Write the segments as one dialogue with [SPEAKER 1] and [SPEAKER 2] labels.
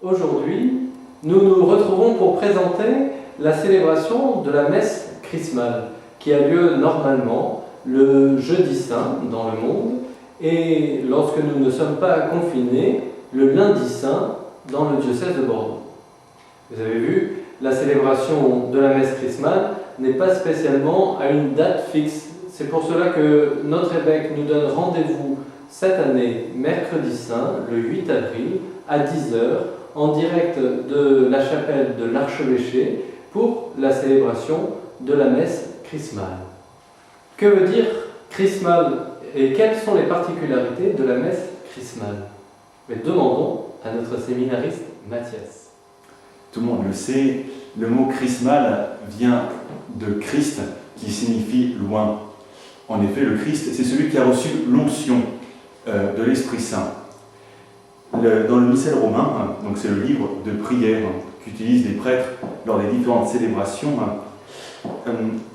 [SPEAKER 1] Aujourd'hui, nous nous retrouvons pour présenter la célébration de la messe chrismale qui a lieu normalement le jeudi saint dans le monde et lorsque nous ne sommes pas confinés, le lundi saint dans le diocèse de Bordeaux. Vous avez vu, la célébration de la messe chrismale n'est pas spécialement à une date fixe. C'est pour cela que notre évêque nous donne rendez-vous cette année, mercredi saint, le 8 avril, à 10h, en direct de la chapelle de l'Archevêché pour la célébration de la messe chrismale. Que veut dire chrismale et quelles sont les particularités de la messe chrismale? Mais demandons à notre séminariste Mathias.
[SPEAKER 2] Tout le monde le sait, le mot chrismal vient de Christ qui signifie loin. En effet, le Christ, c'est celui qui a reçu l'onction de l'Esprit Saint. Dans le missel romain, donc c'est le livre de prière qu'utilisent les prêtres lors des différentes célébrations,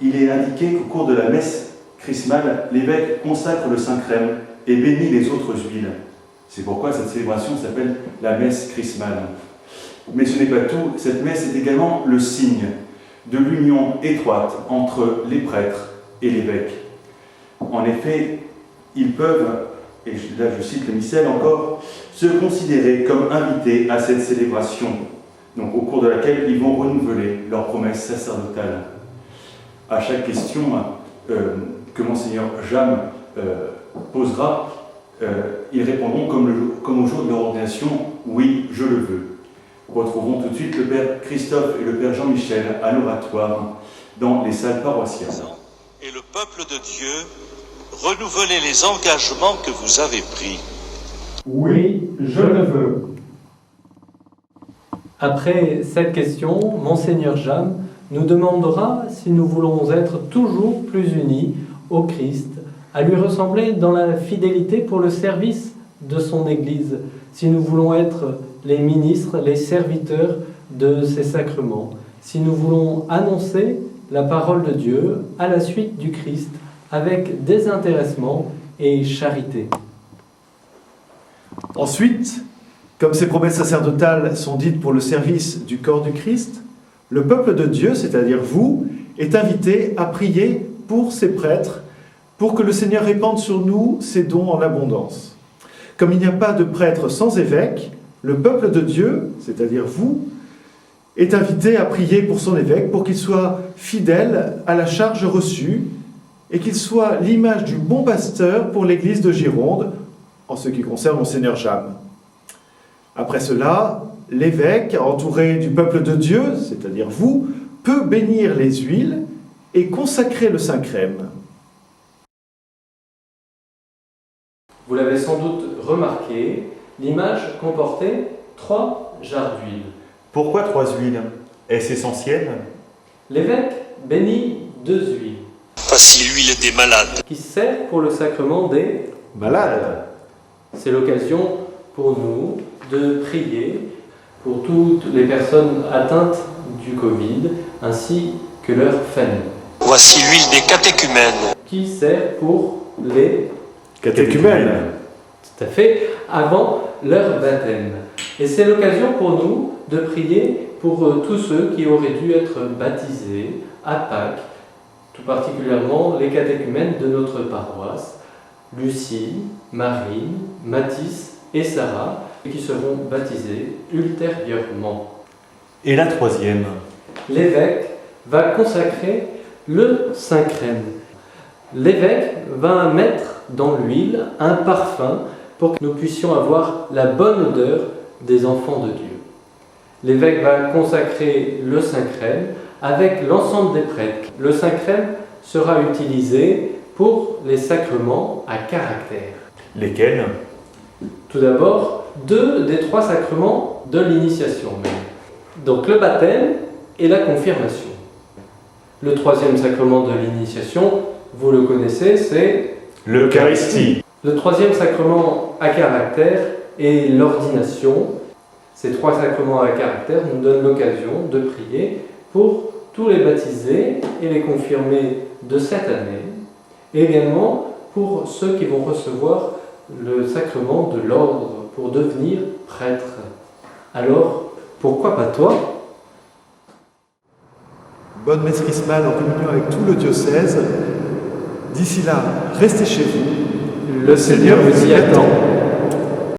[SPEAKER 2] il est indiqué qu'au cours de la messe chrismale, l'évêque consacre le Saint-Crème et bénit les autres huiles. C'est pourquoi cette célébration s'appelle la messe chrismale. Mais ce n'est pas tout, cette messe est également le signe de l'union étroite entre les prêtres et l'évêque. En effet, ils peuvent, et là je cite le missel encore, se considérer comme invités à cette célébration, donc au cours de laquelle ils vont renouveler leur promesse sacerdotale. À chaque question que Monseigneur Jam posera, ils répondront comme au jour de leur ordination, oui, je le veux. Retrouvons tout de suite le Père Christophe et le Père Jean-Michel à l'oratoire dans les salles paroissiales.
[SPEAKER 3] Et le peuple de Dieu, renouvelez les engagements que vous avez pris.
[SPEAKER 4] Oui, je le veux.
[SPEAKER 1] Après cette question, Monseigneur Jam nous demandera si nous voulons être toujours plus unis au Christ, à lui ressembler dans la fidélité pour le service de son Église, si nous voulons être les ministres, les serviteurs de ces sacrements, si nous voulons annoncer la parole de Dieu à la suite du Christ avec désintéressement et charité.
[SPEAKER 4] Ensuite, comme ces promesses sacerdotales sont dites pour le service du corps du Christ, le peuple de Dieu, c'est-à-dire vous, est invité à prier pour ses prêtres, pour que le Seigneur répande sur nous ses dons en abondance. Comme il n'y a pas de prêtre sans évêque, le peuple de Dieu, c'est-à-dire vous, est invité à prier pour son évêque, pour qu'il soit fidèle à la charge reçue et qu'il soit l'image du bon pasteur pour l'église de Gironde, en ce qui concerne Monseigneur Jam. Après cela, l'évêque, entouré du peuple de Dieu, c'est-à-dire vous, peut bénir les huiles et consacrer le Saint-Crème.
[SPEAKER 1] Vous l'avez sans doute remarqué, l'image comportait 3 jarres d'huile.
[SPEAKER 2] Pourquoi 3 huiles? Est-ce essentiel?
[SPEAKER 1] L'évêque bénit 2 huiles.
[SPEAKER 3] Voici l'huile des malades.
[SPEAKER 1] Qui sert pour le sacrement des
[SPEAKER 4] Malade.
[SPEAKER 1] C'est l'occasion pour nous de prier pour toutes les personnes atteintes du Covid ainsi que leurs familles.
[SPEAKER 3] Voici l'huile des catéchumènes.
[SPEAKER 1] Qui sert pour les
[SPEAKER 4] Catéchumène.
[SPEAKER 1] tout à fait avant leur baptême. Et c'est l'occasion pour nous de prier pour tous ceux qui auraient dû être baptisés à Pâques, tout particulièrement les catéchumènes de notre paroisse, Lucie, Marine, Mathis et Sarah, qui seront baptisés ultérieurement.
[SPEAKER 2] Et la 3e?
[SPEAKER 1] L'évêque va consacrer le Saint-Crème. L'évêque va mettre dans l'huile un parfum pour que nous puissions avoir la bonne odeur des enfants de Dieu. L'évêque va consacrer le Saint-Crème avec l'ensemble des prêtres. Le Saint-Crème sera utilisé pour les sacrements à caractère.
[SPEAKER 2] Lesquels?
[SPEAKER 1] Tout d'abord, 2 des 3 sacrements de l'initiation même. Donc le baptême et la confirmation. Le 3e sacrement de l'initiation, vous le connaissez, c'est
[SPEAKER 2] l'Eucharistie.
[SPEAKER 1] Le 3e sacrement à caractère est l'ordination. Ces 3 sacrements à caractère nous donnent l'occasion de prier pour tous les baptisés et les confirmés de cette année, et également pour ceux qui vont recevoir le sacrement de l'ordre pour devenir prêtre. Alors, pourquoi pas toi?
[SPEAKER 4] Bonne messe chrismale en communion avec tout le diocèse. D'ici là, restez chez vous.
[SPEAKER 1] Le Seigneur vous y attend.